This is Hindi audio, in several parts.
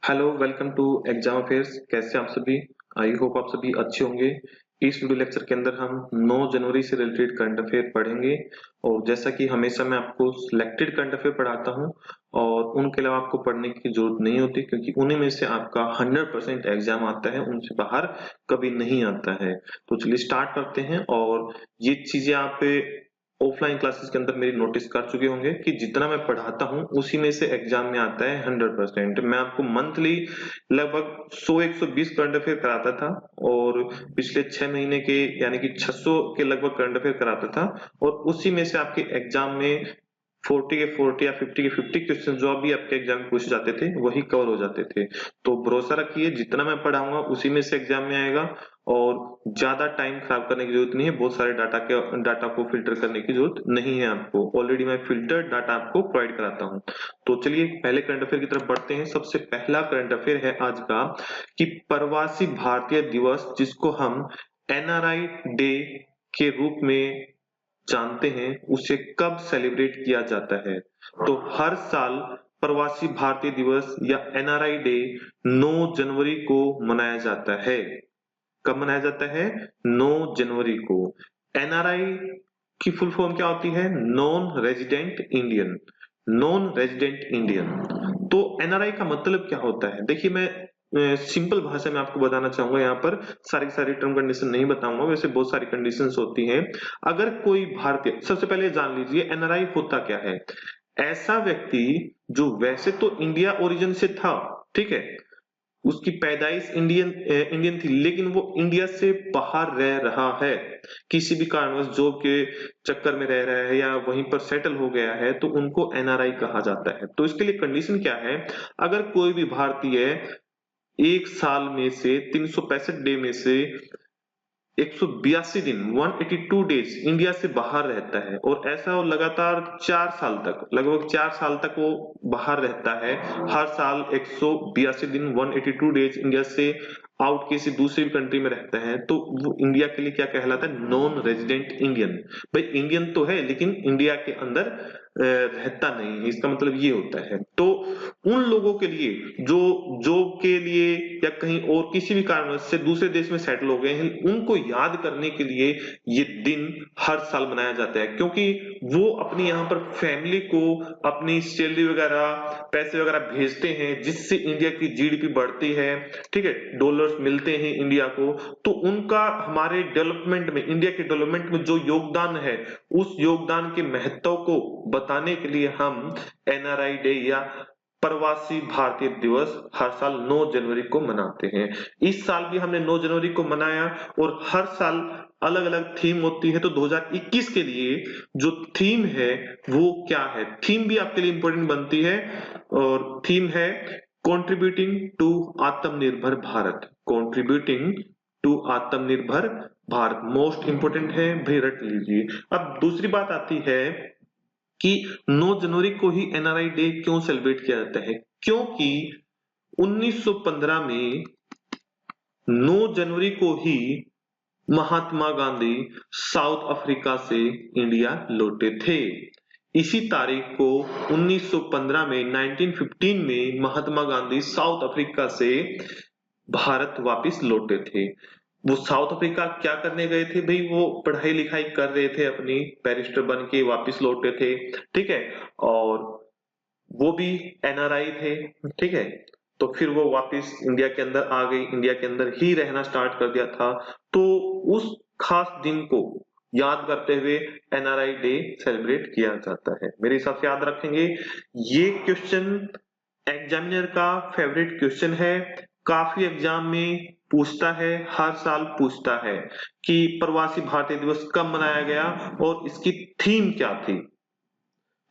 Hello, welcome to exam affairs. कैसे हैं आप सभी? आई होप आप सभी अच्छे होंगे। इस वीडियो लेक्चर के अंदर हम 9 जनवरी से रिलेटेड करंट अफेयर पढ़ेंगे और जैसा कि हमेशा मैं आपको सिलेक्टेड करंट अफेयर पढ़ाता हूं और उनके अलावा आपको पढ़ने की जरूरत नहीं होती क्योंकि उन्हीं में से आपका 100% एग्जाम आता है, उनसे बाहर कभी नहीं आता है। तो चलिए स्टार्ट करते हैं। और ये चीजें आप ऑफलाइन क्लासेस के अंदर मेरी नोटिस कर चुके होंगे कि जितना मैं पढ़ाता हूं उसी में से एग्जाम में आता है 100%। मैं आपको मंथली लगभग 100-120 करंट अफेयर कराता था और पिछले 6 महीने के यानी कि 600 के लगभग करंट अफेयर कराता था और उसी में से आपके एग्जाम में 40 के 40 या 50 के 50 क्वेश्चन जो अभी आपके एग्जाम में पूछे जाते थे वही कवर हो जाते थे। तो भरोसा रखिए, जितना मैं पढ़ाऊंगा उसी में से एग्जाम में आएगा और ज्यादा टाइम खराब करने की जरूरत नहीं है। बहुत सारे डाटा को फिल्टर करने की जरूरत नहीं है आपको। ऑलरेडी मैं फिल्टर्ड डाटा आपको प्रोवाइड कराता हूँ। तो चलिए पहले करंट अफेयर की तरफ बढ़ते हैं। सबसे पहला करंट अफेयर है आज का कि प्रवासी भारतीय दिवस, जिसको हम एनआरआई डे के रूप में जानते हैं, उसे कब सेलिब्रेट किया जाता है? तो हर साल प्रवासी भारतीय दिवस या एनआरआई डे 9 जनवरी को मनाया जाता है। कब मनाया जाता है? 9 जनवरी को। एनआरआई की फुल फॉर्म क्या होती है? Non resident Indian. Non resident Indian. तो एनआरआई का मतलब क्या होता है? देखिए, मैं सिंपल भाषा में आपको बताना चाहूंगा। यहाँ पर सारी सारी टर्म कंडीशन नहीं बताऊंगा, वैसे बहुत सारी कंडीशंस होती हैं। अगर कोई भारतीय, सबसे पहले जान लीजिए एनआरआई होता क्या है। ऐसा व्यक्ति जो वैसे तो इंडिया ओरिजिन से था, ठीक है, उसकी पैदाइश इंडियन थी, लेकिन वो इंडिया से बाहर रह रहा है, किसी भी कारणवश जॉब के चक्कर में रह रहा है या वहीं पर सेटल हो गया है, तो उनको एनआरआई कहा जाता है। तो इसके लिए कंडीशन क्या है? अगर कोई भी भारतीय एक साल में से 365 डे में से 182 दिन 182 डेज इंडिया से बाहर रहता है और ऐसा वो लगातार 4 साल तक, लगभग 4 साल तक वो बाहर रहता है, हर साल 182 दिन 182 डेज इंडिया से आउट किसी दूसरी कंट्री में रहता है, तो वो इंडिया के लिए क्या कहलाता है? Non resident Indian. भाई इंडियन तो है लेकिन इंडिया के अंदर रहता नहीं है, इसका मतलब ये होता है। तो उन लोगों के लिए जो जॉब के लिए या कहीं और किसी भी कारण से दूसरे देश में सेटल हो गए हैं, उनको याद करने के लिए ये दिन हर साल मनाया जाता है, क्योंकि वो अपनी यहाँ पर फैमिली को अपनी सैलरी वगैरह, पैसे वगैरह भेजते हैं, जिससे इंडिया की जीडीपी बढ़ती है, ठीक है, डॉलर्स मिलते हैं इंडिया को। तो उनका हमारे डेवलपमेंट में, इंडिया के डेवलपमेंट में जो योगदान है, उस योगदान के महत्व को बताने के लिए हम एनआरआई डे या प्रवासी भारतीय दिवस हर साल 9 जनवरी को मनाते हैं। इस साल भी हमने 9 जनवरी को मनाया और हर साल अलग अलग थीम होती है। तो 2021 के लिए जो थीम है वो क्या है? थीम भी आपके लिए इंपॉर्टेंट बनती है और थीम है कंट्रीब्यूटिंग टू आत्मनिर्भर भारत। कंट्रीब्यूटिंग टू आत्मनिर्भर भारत मोस्ट इंपोर्टेंट है, भाई रट लीजिए। अब दूसरी बात आती है कि 9 जनवरी को ही एनआरआई डे क्यों सेलिब्रेट किया जाता है? क्योंकि 1915 में 9 जनवरी को ही महात्मा गांधी साउथ अफ्रीका से इंडिया लौटे थे। इसी तारीख को 1915 में 1915 में महात्मा गांधी साउथ अफ्रीका से भारत वापस लौटे थे। वो साउथ अफ्रीका क्या करने गए थे भाई? वो पढ़ाई लिखाई कर रहे थे, अपनी बैरिस्टर बन के वापस लौटे थे, ठीक है, और वो भी एनआरआई थे, ठीक है। तो फिर वो वापस इंडिया के अंदर आ गई, इंडिया के अंदर ही रहना स्टार्ट कर दिया था। तो उस खास दिन को याद करते हुए एनआरआई डे सेलिब्रेट किया जाता है। मेरे हिसाब से याद रखेंगे। ये क्वेश्चन एग्जामिनर का फेवरेट क्वेश्चन है, काफी एग्जाम में पूछता है, हर साल पूछता है कि प्रवासी भारतीय दिवस कब मनाया गया और इसकी थीम क्या थी,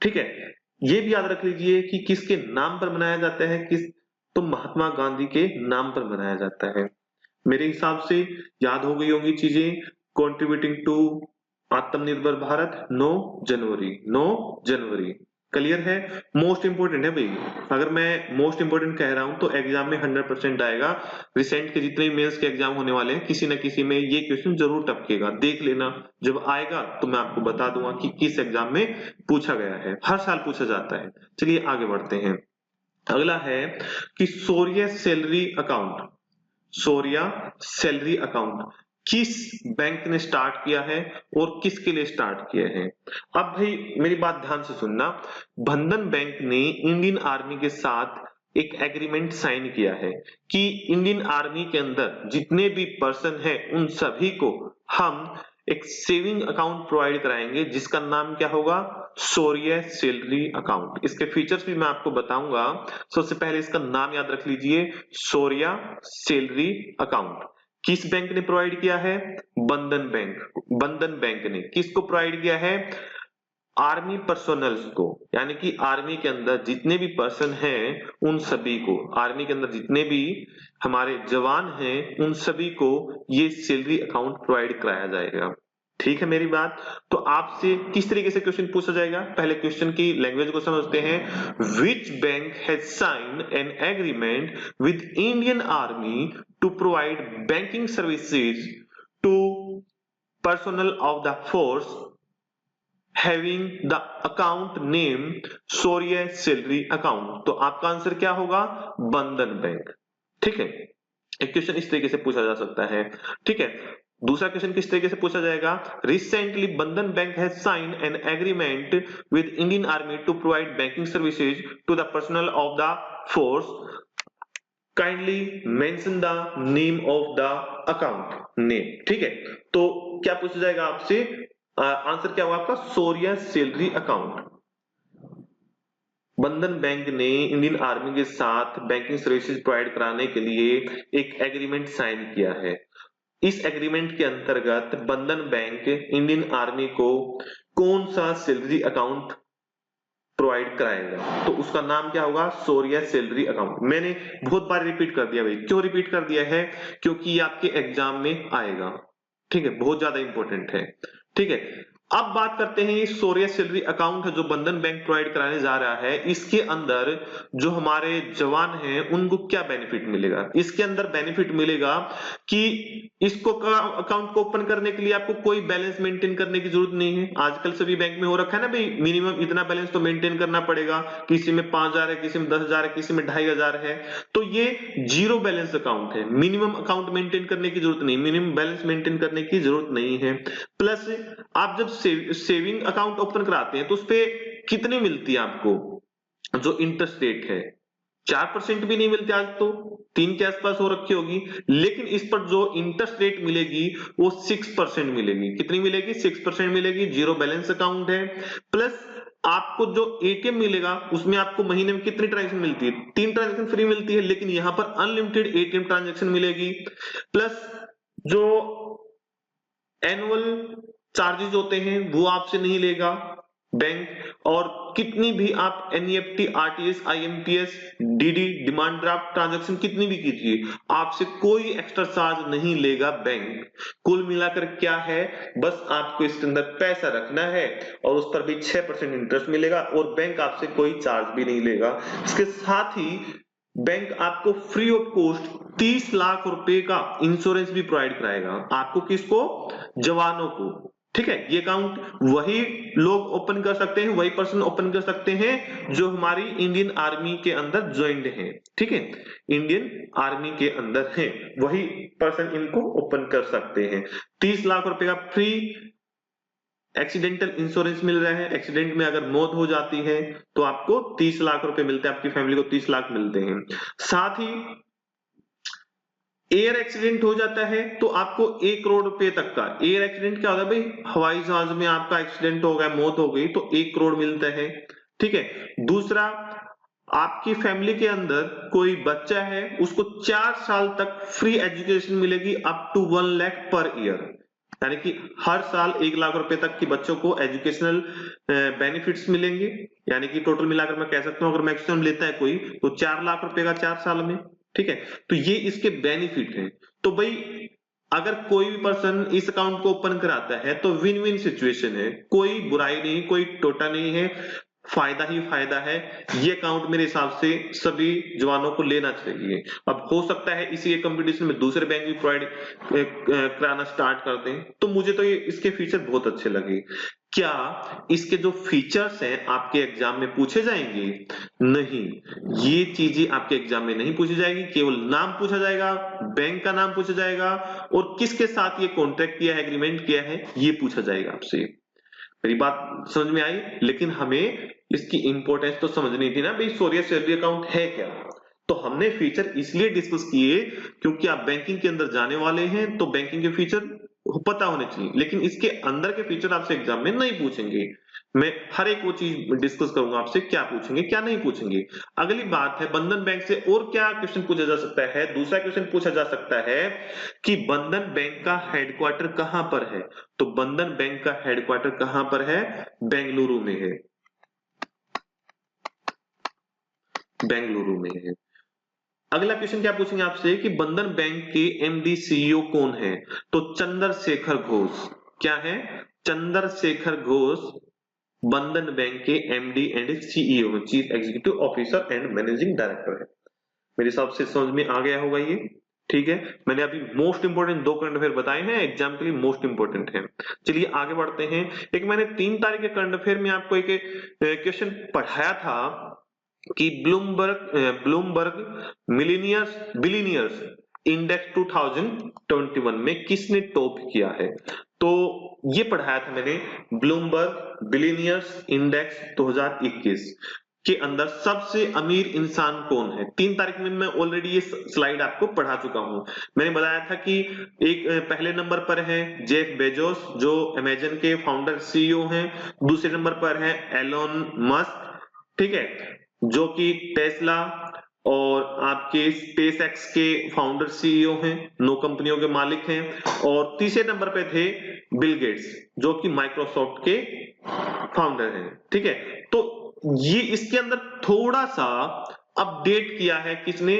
ठीक है। ये भी याद रख लीजिए कि किसके नाम पर मनाया जाता है, किस, तो महात्मा गांधी के नाम पर मनाया जाता है। मेरे हिसाब से याद हो गई होंगी चीजें। कंट्रीब्यूटिंग टू आत्मनिर्भर भारत 9 जनवरी, 9 जनवरी क्लियर है। मोस्ट इंपोर्टेंट है भाई। अगर मैं मोस्ट इंपोर्टेंट कह रहा हूं तो एग्जाम में 100% आएगा। रिसेंट के जितने मेंस के एग्जाम होने वाले हैं, किसी न किसी में ये क्वेश्चन जरूर टपकेगा, देख लेना। जब आएगा तो मैं आपको बता दूंगा कि किस एग्जाम में पूछा गया है। हर साल पूछा जाता है। चलिए आगे बढ़ते हैं। अगला है कि शौर्य सैलरी अकाउंट। शौर्य सैलरी अकाउंट किस बैंक ने स्टार्ट किया है और किसके लिए स्टार्ट किया है? अब भाई मेरी बात ध्यान से सुनना। बंधन बैंक ने इंडियन आर्मी के साथ एक एग्रीमेंट साइन किया है कि इंडियन आर्मी के अंदर जितने भी पर्सन हैं उन सभी को हम एक सेविंग अकाउंट प्रोवाइड कराएंगे जिसका नाम क्या होगा? शौर्य सैलरी अकाउंट। इसके फीचर्स भी मैं आपको बताऊंगा। सबसे पहले इसका नाम याद रख लीजिए, शौर्य सैलरी अकाउंट। किस बैंक ने प्रोवाइड किया है? बंधन बैंक। बंधन बैंक ने किसको प्रोवाइड किया है? आर्मी पर्सोनल्स को, यानी कि आर्मी के अंदर जितने भी पर्सन हैं उन सभी को, आर्मी के अंदर जितने भी हमारे जवान हैं उन सभी को ये सैलरी अकाउंट प्रोवाइड कराया जाएगा। ठीक है मेरी बात? तो आपसे किस तरीके से क्वेश्चन पूछा जाएगा, पहले क्वेश्चन की लैंग्वेज को समझते हैं। Which bank has signed an agreement with Indian army to provide banking services to personnel of the force having the account name Shaurya salary account? तो आपका आंसर क्या होगा? बंधन बैंक। ठीक है, एक क्वेश्चन इस तरीके से पूछा जा सकता है। ठीक है, दूसरा क्वेश्चन किस तरीके से पूछा जाएगा? Recently Bandhan bank has sign an agreement with Indian army to provide banking services to the personnel of the force, kindly mention the name of the account name. ठीक है, तो क्या पूछा जाएगा आपसे? आंसर क्या होगा आपका? शौर्य सैलरी अकाउंट। बंधन बैंक ने इंडियन आर्मी के साथ बैंकिंग सर्विसेज प्रोवाइड कराने के लिए एक एग्रीमेंट साइन किया है। इस एग्रीमेंट के अंतर्गत बंधन बैंक इंडियन आर्मी को कौन सा सैलरी अकाउंट प्रोवाइड कराएगा? तो उसका नाम क्या होगा? शौर्य सैलरी अकाउंट। मैंने बहुत बार रिपीट कर दिया भाई। क्यों रिपीट कर दिया है? क्योंकि ये आपके एग्जाम में आएगा। ठीक है, बहुत ज्यादा इंपॉर्टेंट है। ठीक है, अब बात करते हैं ये शौर्य सैलरी अकाउंट है जो बंधन बैंक प्रोवाइड कराने जा रहा है, इसके अंदर जो हमारे जवान हैं उनको क्या बेनिफिट मिलेगा? इसके अंदर बेनिफिट मिलेगा कि इसको अकाउंट को ओपन करने के लिए आपको कोई बैलेंस मेंटेन करने की जरूरत नहीं है। आजकल सभी बैंक में हो रखा है ना भाई, मिनिमम इतना बैलेंस तो मेंटेन करना पड़ेगा। किसी में 5,000 है, किसी में 10,000 है, किसी में 2,500 है। तो ये जीरो बैलेंस अकाउंट है, मिनिमम अकाउंट मेंटेन करने की जरूरत नहीं, मिनिमम बैलेंस मेंटेन करने की जरूरत नहीं है। प्लस आप जब सेविंग अकाउंट ओपन कराते हैं तो उसपे कितनी मिलती है आपको? जो इंटरेस्ट रेट है 4% भी नहीं मिलती, आज तो 3 के आसपास हो रखी होगी। लेकिन इस पर जो इंटरेस्ट रेट मिलेगी वो 6% मिलेगी। कितनी मिलेगी? 6% मिलेगी। जीरो बैलेंस अकाउंट है। प्लस आपको जो एटीएम मिलेगा उसमें आपको महीने में कितनी ट्रांजेक्शन मिलती है? 3 ट्रांजेक्शन फ्री मिलती है, लेकिन यहां पर अनलिमिटेड एटीएम ट्रांजेक्शन मिलेगी। प्लस जो एनुअल चार्जेस होते हैं वो आपसे नहीं लेगा बैंक, और कितनी भी आप NEFT, RTS, IMPS, DD, demand draft transaction कितनी भी कीजिए, आपसे कोई एक्स्ट्रा चार्ज नहीं लेगा बैंक। कुल मिलाकर क्या है? बस आपको इसके अंदर पैसा रखना है और उस पर भी 6% इंटरेस्ट मिलेगा और बैंक आपसे कोई चार्ज भी नहीं लेगा। इसके साथ ही बैंक आपको फ्री ऑफ कॉस्ट 30 लाख रुपए का इंश्योरेंस भी प्रोवाइड कराएगा। आपको किसको? जवानों को। ठीक है, ये अकाउंट वही लोग ओपन कर सकते हैं, वही पर्सन ओपन कर सकते हैं जो हमारी इंडियन आर्मी के अंदर ज्वाइंट हैं। ठीक है, इंडियन आर्मी के अंदर हैं वही पर्सन इनको ओपन कर सकते हैं। 30 लाख रुपए का फ्री एक्सीडेंटल इंश्योरेंस मिल रहा है। एक्सीडेंट में अगर मौत हो जाती है तो आपको 30 लाख रुपए मिलते हैं, आपकी फैमिली को 30 लाख मिलते हैं। साथ ही एयर एक्सीडेंट हो जाता है तो आपको 1 करोड़ रुपए तक का, एयर एक्सीडेंट क्या होता है भाई? हवाई जहाज में आपका एक्सीडेंट हो गया, मौत हो गई, तो 1 करोड़ मिलता है। ठीक है, दूसरा, आपकी फैमिली के अंदर कोई बच्चा है उसको 4 साल तक फ्री एजुकेशन मिलेगी up to 1 lakh per year, यानी कि हर साल 1 लाख रुपए तक के बच्चों को एजुकेशनल बेनिफिट्स मिलेंगे। यानी कि टोटल मिलाकर मैं कह सकता हूं अगर मैक्सिमम लेता है कोई तो 4 लाख रुपए का 4 साल में। ठीक है, तो ये इसके बेनिफिट हैं। तो भाई अगर कोई भी पर्सन इस अकाउंट को ओपन कराता है तो विन विन सिचुएशन है, कोई बुराई नहीं, कोई टोटा नहीं है, फायदा ही फायदा है। ये अकाउंट मेरे हिसाब से सभी जवानों को लेना चाहिए। अब हो सकता है इसी कंपटीशन में दूसरे बैंक भी प्रोवाइड कराना स्टार्ट कर दें, तो मुझे तो ये इसके फीचर बहुत अच्छे लगे। क्या इसके जो फीचर्स हैं आपके एग्जाम में पूछे जाएंगे? नहीं, ये चीजें आपके एग्जाम में नहीं पूछी जाएगी। केवल नाम पूछा जाएगा, बैंक का नाम पूछा जाएगा और किसके साथ ये कॉन्ट्रैक्ट किया है, एग्रीमेंट किया है, ये पूछा जाएगा आपसे। मेरी बात समझ में आई? लेकिन हमें इसकी इंपॉर्टेंस तो समझनी थी ना भाई, सोरिया सैलरी अकाउंट है क्या। तो हमने फीचर इसलिए डिस्कस किए क्योंकि आप बैंकिंग के अंदर जाने वाले हैं, तो बैंकिंग के फीचर पता होने चाहिए, लेकिन इसके अंदर के फीचर आपसे एग्जाम में नहीं पूछेंगे। मैं हर एक वो चीज डिस्कस करूंगा आपसे, क्या पूछेंगे क्या नहीं पूछेंगे। अगली बात है बंधन बैंक से और क्या क्वेश्चन पूछा जा सकता है। दूसरा क्वेश्चन पूछा जा सकता है कि बंधन बैंक का हेडक्वार्टर कहां पर है। तो बंधन बैंक का हेडक्वार्टर कहां पर है? बेंगलुरु में है, बेंगलुरु में है। अगला क्वेश्चन क्या पूछेंगे आपसे कि बंधन बैंक के एमडी सीईओ कौन है। तो चंद्रशेखर घोष। क्या है? चंद्रशेखर घोष बंधन बैंक के MD and CEO, chief executive officer and managing director है। मेरे हिसाब से समझ में आ गया होगा ये। ठीक है, मैंने अभी मोस्ट इंपोर्टेंट दो करंट अफेयर बताए हैं, एग्जाम के लिए मोस्ट इंपोर्टेंट है। चलिए आगे बढ़ते हैं। एक मैंने 3 तारीख के करंट अफेयर में आपको एक क्वेश्चन पढ़ाया था कि ब्लूमबर्ग मिलीनियर्स बिलीनियर्स इंडेक्स 2021 में किसने टॉप किया है। तो ये पढ़ाया था मैंने, ब्लूमबर्ग बिलीनियर्स इंडेक्स 2021 के अंदर सबसे अमीर इंसान कौन है। 3 तारीख में मैं ऑलरेडी ये स्लाइड आपको पढ़ा चुका हूं। मैंने बताया था कि एक पहले नंबर पर है जेफ बेजोस जो अमेजन के फाउंडर सीईओ हैं। दूसरे नंबर पर है एलोन मस्क, ठीक है, जो कि टेस्ला और आपके स्पेस एक्स के फाउंडर सीईओ हैं, 9 कंपनियों के मालिक हैं। और तीसरे नंबर पे थे बिल गेट्स जो कि माइक्रोसॉफ्ट के फाउंडर हैं। ठीक है, तो ये इसके अंदर थोड़ा सा अपडेट किया है किसने?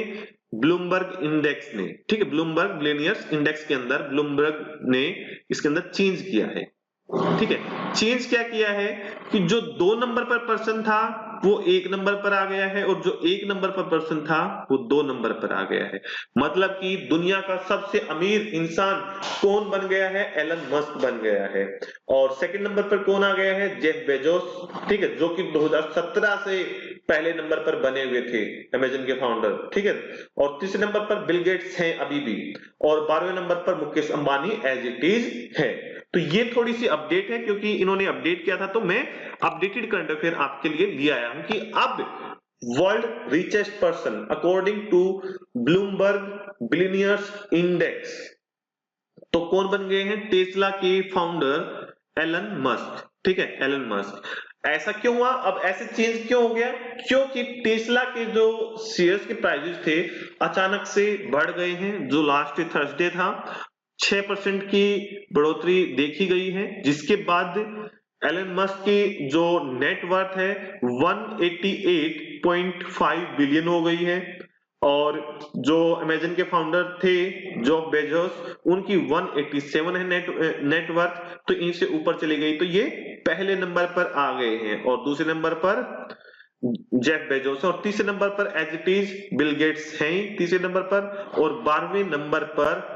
ब्लूमबर्ग इंडेक्स ने। ठीक है, ब्लूमबर्ग बिलियनियर्स इंडेक्स के अंदर ब्लूमबर्ग ने इसके अंदर चेंज किया है। ठीक है, चेंज क्या किया है कि जो 2 नंबर पर पर्सन था वो 1 नंबर पर आ गया है और जो 1 नंबर पर पर्सन था वो 2 नंबर पर आ गया है। मतलब कि दुनिया का सबसे अमीर इंसान कौन बन गया है? एलन मस्क बन गया है। और सेकंड नंबर पर कौन आ गया है? जेफ बेजोस, ठीक है, जो कि 2017 से पहले नंबर पर बने हुए थे, अमेजन के फाउंडर। ठीक है, और तीसरे नंबर पर बिल गेट्स हैं अभी भी, और 12वें नंबर पर Mukesh Ambani as it is है। तो ये थोड़ी सी अपडेट है क्योंकि इन्होंने अपडेट किया था, तो मैं अपडेटेड करंट अफेयर आपके लिए ले आया हूं कि अब world richest person according to Bloomberg billionaires index तो कौन बन गए हैं? टेस्ला के फाउंडर एलन मस्क। ठीक है, एलन मस्क। ऐसा क्यों हुआ? अब ऐसे चेंज क्यों हो गया? क्योंकि टेस्ला के जो शेयर्स के प्राइसेस थे अचानक से बढ़ गए हैं। जो लास्ट थर्सडे था 6% की बढ़ोतरी देखी गई है, जिसके बाद एलन मस्क की जो नेटवर्थ है 188.5 बिलियन हो गई है। और जो अमेजन के फाउंडर थे जॉफ बेजोस, उनकी 187 है नेटवर्थ, तो इनसे ऊपर चली गई, तो ये पहले नंबर पर आ गए हैं। और दूसरे नंबर पर जेफ बेजोस और तीसरे नंबर पर as it is Bill Gates हैं तीसरे नंबर पर। और 12वें नंबर पर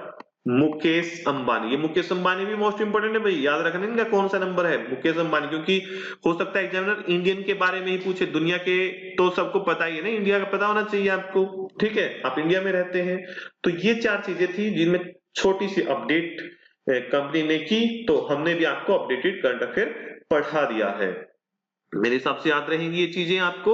मुकेश अंबानी। ये मुकेश अंबानी भी मोस्ट इंपोर्टेंट है भाई, याद रखना इनका कौन सा नंबर है मुकेश अंबानी, क्योंकि हो सकता है एग्जामिनर इंडियन के बारे में ही पूछे। दुनिया के तो सबको पता ही है ना, इंडिया का पता होना चाहिए आपको। ठीक है, आप इंडिया में रहते हैं। तो ये 4 चीजें थी जिनमें छोटी सी अपडेट कंपनी ने की, तो हमने भी आपको अपडेटेड करंट अफेयर पढ़ा दिया है। मेरे हिसाब से याद रहेंगी ये चीजें, आपको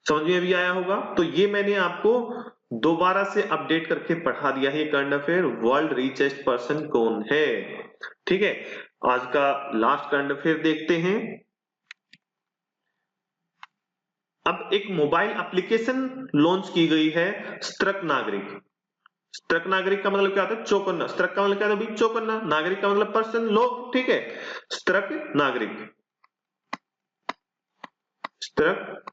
समझ में भी आया होगा। तो ये मैंने आपको दोबारा से अपडेट करके पढ़ा दिया है current affair, world richest person कौन है। ठीक है, आज का लास्ट करंट अफेयर देखते हैं। अब एक मोबाइल एप्लीकेशन लॉन्च की गई है, स्त्रक नागरिक। स्त्रक नागरिक का मतलब क्या होता है? चौकन्ना। स्त्रक का मतलब क्या होता है? चौकन्ना। नागरिक का मतलब पर्सन, लोग। ठीक है, स्त्रक नागरिक। स्त्रक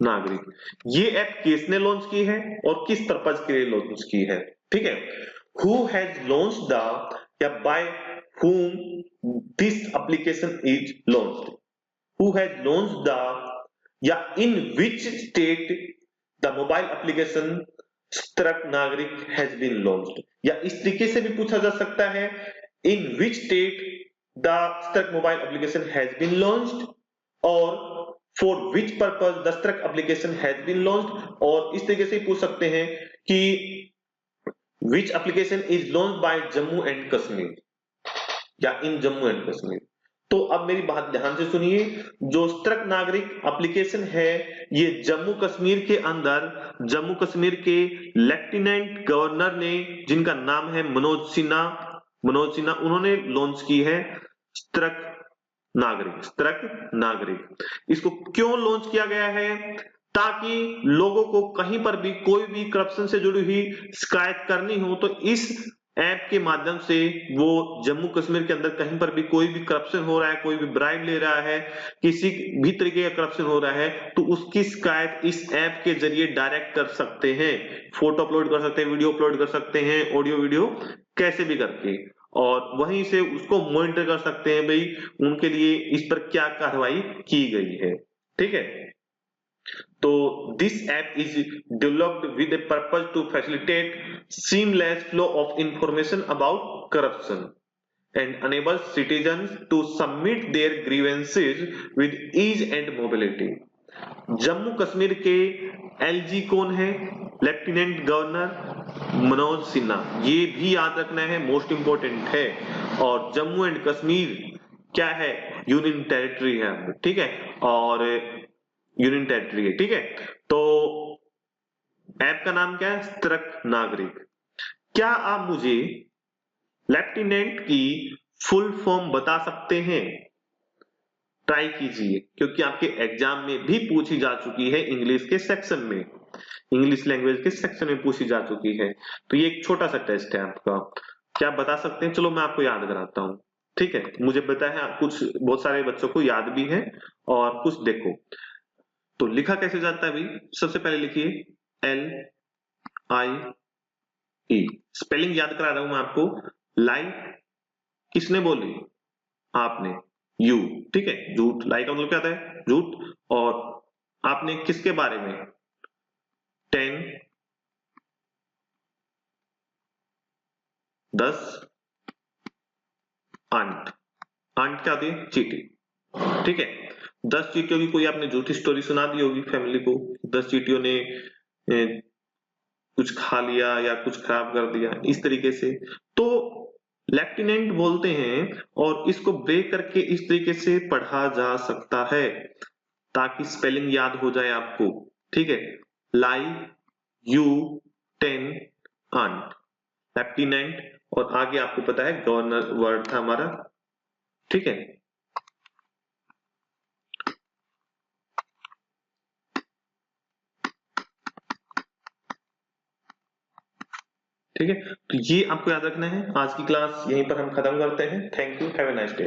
नागरिक। ये ऐप किसने लॉन्च की है और किस पर्पज के लिए लॉन्च की है? ठीक है, हु हैज लॉन्च द, या by whom this application is launched. Who has launch the, या in which state the mobile application स्त्रक नागरिक हैज बीन लॉन्च्ड। या इस तरीके से भी पूछा जा सकता है in which state the Struck mobile application has been launched, और for which purpose the Struck application has been launched, और इस तरीके से पूछ सकते हैं कि which application is launched by Jammu and Kashmir या इन जम्मू एंड कश्मीर। तो अब मेरी बात ध्यान से सुनिए, जो स्त्रक नागरिक एप्लीकेशन है ये जम्मू कश्मीर के अंदर जम्मू कश्मीर के लेफ्टिनेंट गवर्नर ने, जिनका नाम है मनोज सिन्हा, उन्होंने लॉन्च की है स्त्रक नागरिक। इसको क्यों लॉन्च किया गया है? ताकि लोगों को कहीं पर भी कोई भी करप्शन से जुड़ी हुई शिकायत करनी हो तो इस ऐप के माध्यम से वो जम्मू कश्मीर के अंदर कहीं पर भी कोई भी करप्शन हो रहा है, कोई भी ब्राइब ले रहा है, किसी भी तरीके का करप्शन हो रहा है, तो उसकी शिकायत इस ऐप के जरिए डायरेक्ट कर सकते हैं। फोटो अपलोड कर सकते हैं, वीडियो अपलोड कर सकते हैं, ऑडियो वीडियो कैसे भी करके, और वहीं से उसको मॉनिटर कर सकते हैं भाई उनके लिए इस पर क्या कार्रवाई की गई है। ठीक है, तो this app is developed with a purpose to facilitate seamless flow of information about corruption and enable citizens to submit their grievances with ease and mobility। Jammu Kashmir के एलजी कौन है? लेफ्टिनेंट गवर्नर मनोज सिन्हा, ये भी याद रखना है, मोस्ट इंपोर्टेंट है। और जम्मू एंड कश्मीर क्या है? यूनियन टेरिटरी है, ठीक है, और यूनियन टेरिटरी है, ठीक है। तो ऐप का नाम क्या है? स्त्रक नागरिक। क्या आप मुझे लेफ्टिनेंट की फुल फॉर्म बता सकते हैं? ट्राई कीजिए, क्योंकि आपके एग्जाम में भी पूछी जा चुकी है, इंग्लिश के सेक्शन में, इंग्लिश लैंग्वेज के सेक्शन में पूछी जा चुकी है। तो ये एक छोटा सा टेस्ट है आपका। क्या बता सकते हैं? चलो मैं आपको याद कराता हूं, ठीक है। मुझे पता है कुछ बहुत सारे बच्चों को याद भी है, और कुछ देखो तो लिखा कैसे जाता है भाई। सबसे पहले लिखिए LIE, स्पेलिंग याद करा रहा हूं मैं आपको। लाई किसने बोली? आपने। यू, ठीक है, झूठ। लाई का मतलब क्या होता है? झूठ। और आपने किसके बारे में? 10 आंट। आंट क्या होती है? चीटी, ठीक है। 10 चीटियों की कोई आपने झूठी स्टोरी सुना दी होगी फैमिली को, 10 चीटियों ने कुछ खा लिया या कुछ खराब कर दिया, इस तरीके से। तो लेफ्टिनेंट बोलते हैं, और इसको ब्रेक करके इस तरीके से पढ़ा जा सकता है ताकि स्पेलिंग याद हो जाए आपको, ठीक है। लाई, यू, 10 आंट, लेफ्टिनेंट, और आगे आपको पता है गवर्नर वर्ड था हमारा, ठीक है। ठीक है, तो ये आपको याद रखना है। आज की क्लास यहीं पर हम खत्म करते हैं। Thank you, have a nice day.